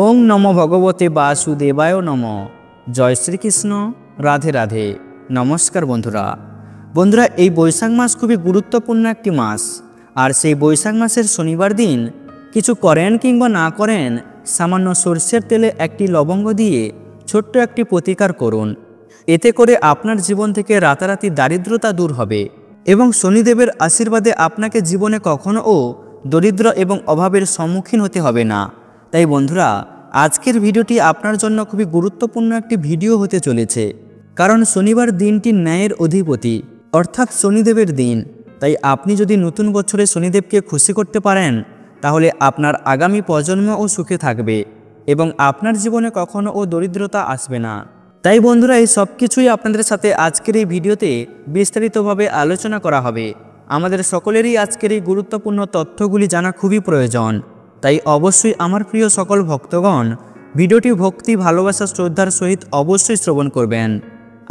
ওং নমো ভগবতে বাসুদেবায় নমঃ। জয় শ্রীকৃষ্ণ। রাধে রাধে। নমস্কার বন্ধুরা এই বৈশাখ মাস খুবই গুরুত্বপূর্ণ একটি মাস। আর সেই বৈশাখ মাসের শনিবার দিন কিছু করেন কিংবা না করেন, সামান্য সরষের তেলে একটি লবঙ্গ দিয়ে ছোট্ট একটি প্রতিকার করুন। এতে করে আপনার জীবন থেকে রাতারাতি দারিদ্রতা দূর হবে এবং শনিদেবের আশীর্বাদে আপনাকে জীবনে কখনোও দরিদ্র এবং অভাবের সম্মুখীন হতে হবে না। তাই বন্ধুরা, আজকের ভিডিওটি আপনার জন্য খুবই গুরুত্বপূর্ণ একটি ভিডিও হতে চলেছে, কারণ শনিবার দিনটি ন্যায়ের অধিপতি অর্থাৎ শনিদেবের দিন। তাই আপনি যদি নতুন বছরে শনিদেবকে খুশি করতে পারেন, তাহলে আপনার আগামী প্রজন্মও সুখে থাকবে এবং আপনার জীবনে কখনোও দরিদ্রতা আসবে না। তাই বন্ধুরা, এই সব কিছুই আপনাদের সাথে আজকের এই ভিডিওতে বিস্তারিতভাবে আলোচনা করা হবে। আমাদের সকলেরই আজকের এই গুরুত্বপূর্ণ তথ্যগুলি জানা খুবই প্রয়োজন। তাই অবশ্যই আমার প্রিয় সকল ভক্তগণ ভিডিওটি ভক্তি, ভালোবাসা, শ্রদ্ধার সহিত অবশ্যই শ্রবণ করবেন।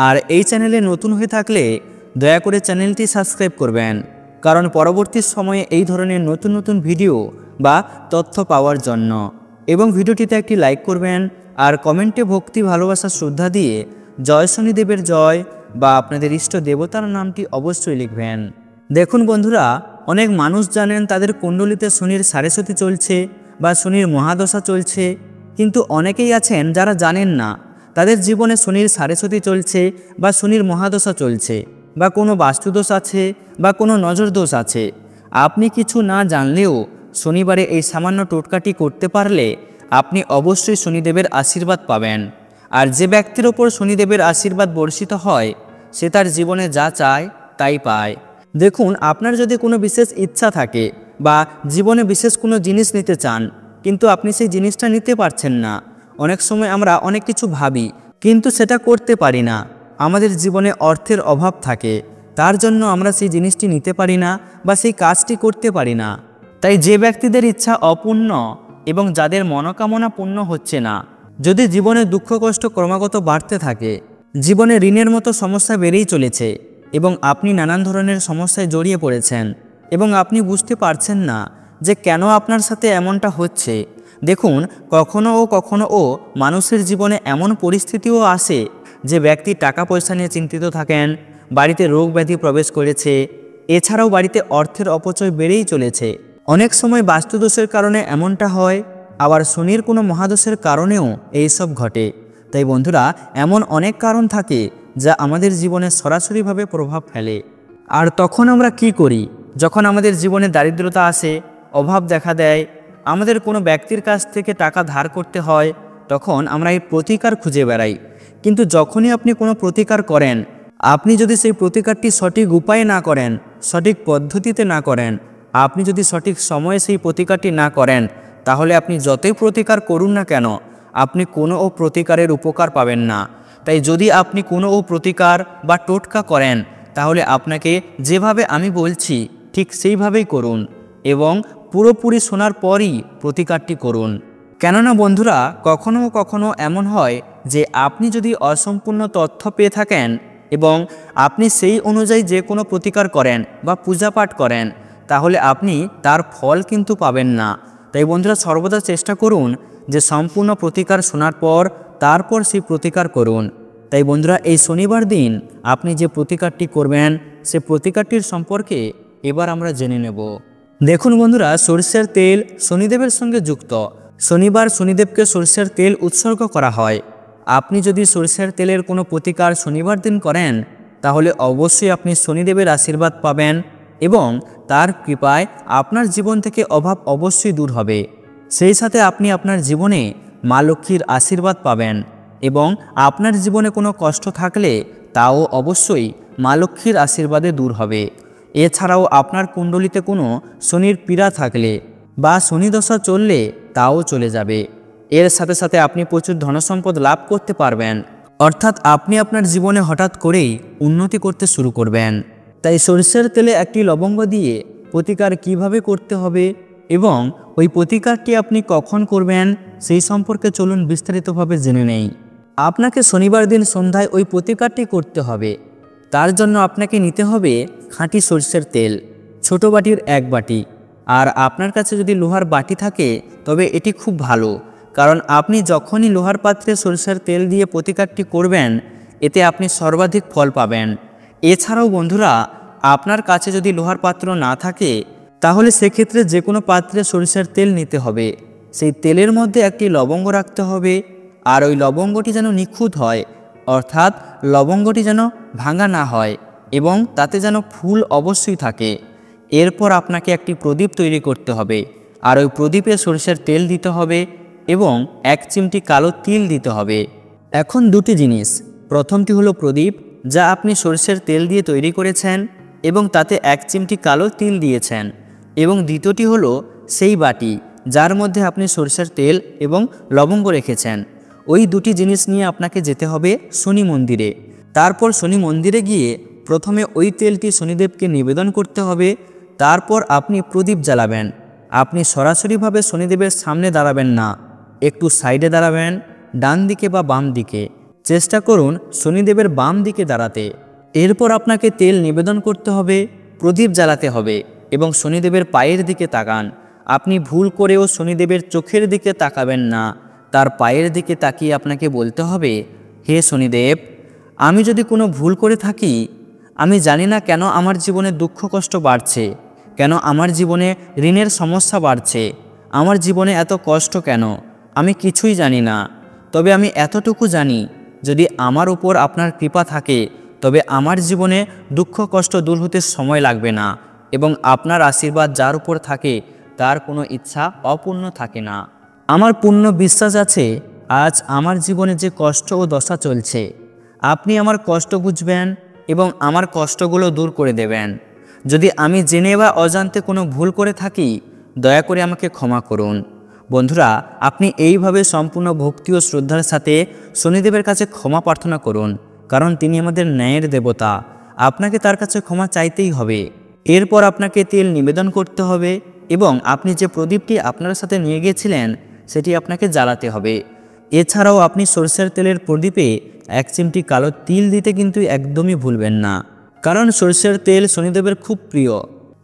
আর এই চ্যানেলে নতুন হয়ে থাকলে দয়া করে চ্যানেলটি সাবস্ক্রাইব করবেন, কারণ পরবর্তী সময়ে এই ধরনের নতুন নতুন ভিডিও বা তথ্য পাওয়ার জন্য। এবং ভিডিওটিতে একটি লাইক করবেন আর কমেন্টে ভক্তি, ভালোবাসা, শ্রদ্ধা দিয়ে জয় শনিদেবের জয় বা আপনাদের ইষ্ট দেবতার নামটি অবশ্যই লিখবেন। দেখুন বন্ধুরা, অনেক মানুষ জানেন তাদের কুণ্ডলিতে শনির সাড়েসাতি চলছে বা শনির মহাদশা চলছে, কিন্তু অনেকেই আছেন যারা জানেন না তাদের জীবনে শনির সাড়েসাতি চলছে বা শনির মহাদশা চলছে বা কোনো বাস্তুদোষ আছে বা কোনো নজর দোষ আছে। আপনি কিছু না জানলেও শনিবারে এই সামান্য টোটকাটি করতে পারলে আপনি অবশ্যই শনিদেবের আশীর্বাদ পাবেন। আর যে ব্যক্তির ওপর শনিদেবের আশীর্বাদ বর্ষিত হয়, সে তার জীবনে যা চায় তাই পায়। দেখুন, আপনার যদি কোনো বিশেষ ইচ্ছা থাকে বা জীবনে বিশেষ কোনো জিনিস নিতে চান, কিন্তু আপনি সেই জিনিসটা নিতে পারছেন না। অনেক সময় আমরা অনেক কিছু ভাবি, কিন্তু সেটা করতে পারি না। আমাদের জীবনে অর্থের অভাব থাকে, তার জন্য আমরা সেই জিনিসটি নিতে পারি না বা সেই কাজটি করতে পারি না। তাই যে ব্যক্তিদের ইচ্ছা অপূর্ণ এবং যাদের মনোকামনা পূর্ণ হচ্ছে না, যদি জীবনে দুঃখ কষ্ট ক্রমাগত বাড়তে থাকে, জীবনে ঋণের মতো সমস্যা বেড়েই চলেছে এবং আপনি নানান ধরনের সমস্যায় জড়িয়ে পড়েছেন এবং আপনি বুঝতে পারছেন না যে কেন আপনার সাথে এমনটা হচ্ছে। দেখুন, কখনো মানুষের জীবনে এমন পরিস্থিতিও আসে যে ব্যক্তি টাকা পয়সা নিয়ে চিন্তিত থাকেন, বাড়িতে রোগ ব্যাধি প্রবেশ করেছে, এছাড়াও বাড়িতে অর্থের অপচয় বেড়েই চলেছে। অনেক সময় বাস্তুদোষের কারণে এমনটা হয়, আবার শনির কোনো মহাদোষের কারণেও এইসব ঘটে। তাই বন্ধুরা, এমন অনেক কারণ থাকে যা আমাদের জীবনে সরাসরিভাবে প্রভাব ফেলে। আর তখন আমরা কি করি? যখন আমাদের জীবনে দারিদ্রতা আসে, অভাব দেখা দেয়, আমাদের কোনো ব্যক্তির কাছ থেকে টাকা ধার করতে হয়, তখন আমরা এই প্রতিকার খুঁজে বেড়াই। কিন্তু যখনই আপনি কোনো প্রতিকার করেন, আপনি যদি সেই প্রতিকারটি সঠিক উপায়ে না করেন, সঠিক পদ্ধতিতে না করেন, আপনি যদি সঠিক সময়ে সেই প্রতিকারটি না করেন, তাহলে আপনি যতই প্রতিকার করুন না কেন, আপনি কোনো প্রতিকারের উপকার পাবেন না। তাই যদি আপনি কোনো প্রতিকার বা টোটকা করেন, তাহলে আপনাকে যেভাবে আমি বলছি ঠিক সেইভাবেই করুন এবং পুরোপুরি শোনার পরই প্রতিকারটি করুন। কেননা বন্ধুরা, কখনো এমন হয় যে আপনি যদি অসম্পূর্ণ তথ্য পেয়ে থাকেন এবং আপনি সেই অনুযায়ী যে কোনো প্রতিকার করেন বা পূজাপাঠ করেন, তাহলে আপনি তার ফল কিন্তু পাবেন না। তাই বন্ধুরা, সর্বদা চেষ্টা করুন যে সম্পূর্ণ প্রতিকার শোনার পর তারপর সেই প্রতিকার করুন। তাই বন্ধুরা, এই শনিবার দিন আপনি যে প্রতিকারটি করবেন, সে প্রতিকারটির সম্পর্কে এবার আমরা জেনে নেব। দেখুন বন্ধুরা, সরষের তেল শনিদেবের সঙ্গে যুক্ত। শনিবার শনিদেবকে সরষের তেল উৎসর্গ করা হয়। আপনি যদি সরষের তেলের কোনো প্রতিকার শনিবার দিন করেন, তাহলে অবশ্যই আপনি শনিদেবের আশীর্বাদ পাবেন এবং তার কৃপায় আপনার জীবন থেকে অভাব অবশ্যই দূর হবে। সেই সাথে আপনি আপনার জীবনে মা লক্ষ্মীর আশীর্বাদ পাবেন এবং আপনার জীবনে কোনো কষ্ট থাকলে তাও অবশ্যই মা লক্ষ্মীর আশীর্বাদে দূর হবে। এছাড়াও আপনার কুণ্ডলিতে কোনো শনির পীড়া থাকলে বা শনিদশা চললে তাও চলে যাবে। এর সাথে সাথে আপনি প্রচুর ধনসম্পদ লাভ করতে পারবেন, অর্থাৎ আপনি আপনার জীবনে হঠাৎ করেই উন্নতি করতে শুরু করবেন। তাই সরষের তেলে একটি লবঙ্গ দিয়ে প্রতিকার কিভাবে করতে হবে এবং ওই প্রতিকারটি আপনি কখন করবেন, সেই সম্পর্কে চলুন বিস্তারিতভাবে জেনে নেই। আপনাকে শনিবার দিন সন্ধ্যায় ওই প্রতিকারটি করতে হবে। তার জন্য আপনাকে নিতে হবে খাঁটি সরষের তেল, ছোট বাটির 1 বাটি। আর আপনার কাছে যদি লোহার বাটি থাকে তবে এটি খুব ভালো, কারণ আপনি যখনই লোহার পাত্রে সরিষার তেল দিয়ে প্রতিকারটি করবেন, এতে আপনি সর্বাধিক ফল পাবেন। এছাড়াও বন্ধুরা, আপনার কাছে যদি লোহার পাত্র না থাকে, তাহলে সেক্ষেত্রে যে কোনো পাত্রে সরিষার তেল নিতে হবে। সেই তেলের মধ্যে একটি লবঙ্গ রাখতে হবে, আর ওই লবঙ্গটি যেন নিখুঁত হয়, অর্থাৎ লবঙ্গটি যেন ভাঙা না হয় এবং তাতে যেন ফুল অবশ্যই থাকে। এরপর আপনাকে একটি প্রদীপ তৈরি করতে হবে, আর ওই প্রদীপে সরিষার তেল দিতে হবে এবং 1 চিমটি কালো তিল দিতে হবে। এখন দুটি জিনিস, প্রথমটি হলো প্রদীপ, যা আপনি সরিষার তেল দিয়ে তৈরি করেছেন এবং তাতে 1 চিমটি কালো তিল দিয়েছেন, এবং দ্বিতীয়টি হলো সেই বাটি যার মধ্যে আপনি সরিষার তেল এবং লবঙ্গ রেখেছেন। ওই দুটি জিনিস নিয়ে আপনাকে যেতে হবে শনি মন্দিরে। তারপর শনি মন্দিরে গিয়ে প্রথমে ওই তেলটি শনিদেবকে নিবেদন করতে হবে। তারপর আপনি প্রদীপ জ্বালাবেন। আপনি সরাসরিভাবে শনিদেবের সামনে দাঁড়াবেন না, একটু সাইডে দাঁড়াবেন, ডান দিকে বা বাম দিকে। চেষ্টা করুন শনিদেবের বাম দিকে দাঁড়াতে। এরপর আপনাকে তেল নিবেদন করতে হবে, প্রদীপ জ্বালাতে হবে এবং শনিদেবের পায়ের দিকে তাকান। আপনি ভুল করেও শনিদেবের চোখের দিকে তাকাবেন না, তার পায়ের দিকে তাকিয়ে আপনাকে বলতে হবে, হে শনিদেব, আমি যদি কোনো ভুল করে থাকি, আমি জানি না কেন আমার জীবনে দুঃখ কষ্ট বাড়ছে, কেন আমার জীবনে ঋণের সমস্যা বাড়ছে, আমার জীবনে এত কষ্ট কেন, আমি কিছুই জানি না। তবে আমি এতটুকু জানি, যদি আমার উপর আপনার কৃপা থাকে, তবে আমার জীবনে দুঃখ কষ্ট দূর হতে সময় লাগবে না, এবং আপনার আশীর্বাদ যার উপর থাকে তার কোনো ইচ্ছা অপূর্ণ থাকে না। আমার পূর্ণ বিশ্বাস আছে, আজ আমার জীবনে যে কষ্ট ও দশা চলছে, আপনি আমার কষ্ট বুঝবেন এবং আমার কষ্টগুলো দূর করে দেবেন। যদি আমি জেনে বা অজান্তে কোনো ভুল করে থাকি, দয়া করে আমাকে ক্ষমা করুন। বন্ধুরা, আপনি এইভাবে সম্পূর্ণ ভক্তি ও শ্রদ্ধার সাথে শনিদেবের কাছে ক্ষমা প্রার্থনা করুন, কারণ তিনি আমাদের ন্যায়ের দেবতা। আপনাকে তার কাছে ক্ষমা চাইতেই হবে। এরপর আপনাকে তেল নিবেদন করতে হবে এবং আপনি যে প্রদীপটি আপনার সাথে নিয়ে গিয়েছিলেন সেটি আপনাকে জ্বালাতে হবে। এছাড়াও আপনি সরষের তেলের প্রদীপে 1 চিমটি কালো তিল দিতে কিন্তু একদমই ভুলবেন না, কারণ সরষের তেল শনিদেবের খুব প্রিয়।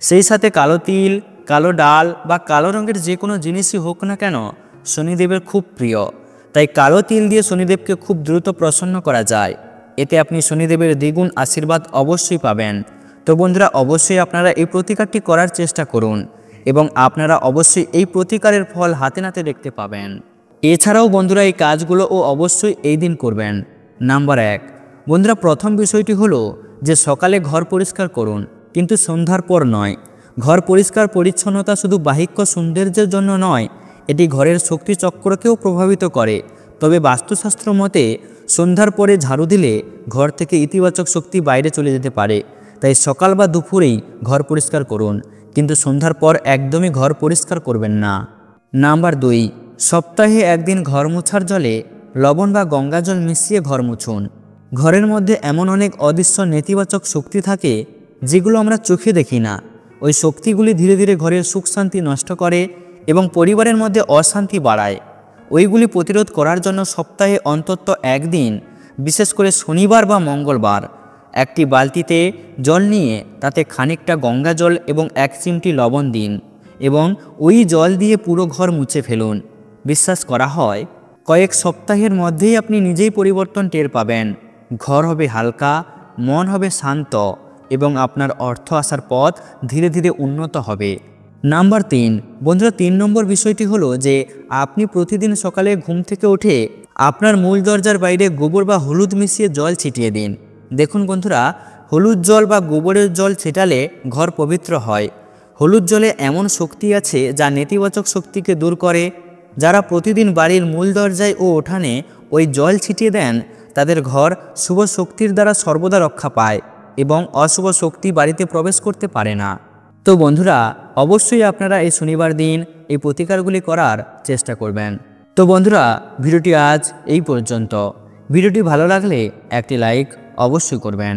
সেই সাথে কালো তিল, কালো ডাল বা কালো রঙের যে কোনো জিনিসই হোক না কেন, শনিদেবের খুব প্রিয়। তাই কালো তিল দিয়ে শনিদেবকে খুব দ্রুত প্রসন্ন করা যায়। এতে আপনি শনিদেবের দ্বিগুণ আশীর্বাদ অবশ্যই পাবেন। তো বন্ধুরা, অবশ্যই আপনারা এই প্রতিকারটি করার চেষ্টা করুন এবং আপনারা অবশ্যই এই প্রতিকারের ফল হাতে নাতে দেখতে পাবেন। এছাড়াও বন্ধুরা, এই কাজগুলো অবশ্যই এই দিন করবেন। নাম্বার 1, বন্ধুরা, প্রথম বিষয়টি হলো যে সকালে ঘর পরিষ্কার করুন, কিন্তু সন্ধ্যার পর নয়। ঘর পরিষ্কার পরিচ্ছন্নতা শুধু বাহ্যিক সৌন্দর্যের জন্য নয়, এটি ঘরের শক্তি চক্রকেও প্রভাবিত করে। তবে বাস্তুশাস্ত্র মতে সন্ধ্যার পরে ঝাড়ু দিলে ঘর থেকে ইতিবাচক শক্তি বাইরে চলে যেতে পারে। তাই সকাল বা দুপুরেই ঘর পরিষ্কার করুন, কিন্তু সন্ধ্যার পর একদমই ঘর পরিষ্কার করবেন না। নাম্বার 2, সপ্তাহে একদিন ঘর মোছার জলে লবণ বা গঙ্গা জল মিশিয়ে ঘর মুছুন। ঘরের মধ্যে এমন অনেক অদৃশ্য নেতিবাচক শক্তি থাকে যেগুলো আমরা চোখে দেখি না। ওই শক্তিগুলি ধীরে ধীরে ঘরের সুখ শান্তি নষ্ট করে এবং পরিবারের মধ্যে অশান্তি বাড়ায়। ওইগুলি প্রতিরোধ করার জন্য সপ্তাহে অন্তত একদিন, বিশেষ করে শনিবার বা মঙ্গলবার, একটি বালতিতে জল নিয়ে তাতে খানিকটা গঙ্গা জল এবং 1 চিমটি লবণ দিন এবং ওই জল দিয়ে পুরো ঘর মুছে ফেলুন। বিশ্বাস করা হয় কয়েক সপ্তাহের মধ্যেই আপনি নিজেই পরিবর্তন টের পাবেন। ঘর হবে হালকা, মন হবে শান্ত এবং আপনার অর্থ আসার পথ ধীরে ধীরে উন্নত হবে। নাম্বার 3, বন্ধুরা, 3 নম্বর বিষয়টি হলো যে আপনি প্রতিদিন সকালে ঘুম থেকে উঠে আপনার মূল দরজার বাইরে গোবর বা হলুদ মিশিয়ে জল ছিটিয়ে দিন। দেখুন বন্ধুরা, হলুদ জল বা গোবরের জল ছিটালে ঘর পবিত্র হয়। হলুদ জলে এমন শক্তি আছে যা নেতিবাচক শক্তিকে দূর করে। যারা প্রতিদিন বাড়ির মূল দরজায় ও উঠানে ওই জল ছিটিয়ে দেন, তাদের ঘর শুভ শক্তির দ্বারা সর্বদা রক্ষা পায় এবং অশুভ শক্তি বাড়িতে প্রবেশ করতে পারে না। তো বন্ধুরা, অবশ্যই আপনারা এই শনিবার দিন এই প্রতিকারগুলি করার চেষ্টা করবেন। তো বন্ধুরা, ভিডিওটি আজ এই পর্যন্ত। ভিডিওটি ভালো লাগলে একটি লাইক অবশ্যই করবেন।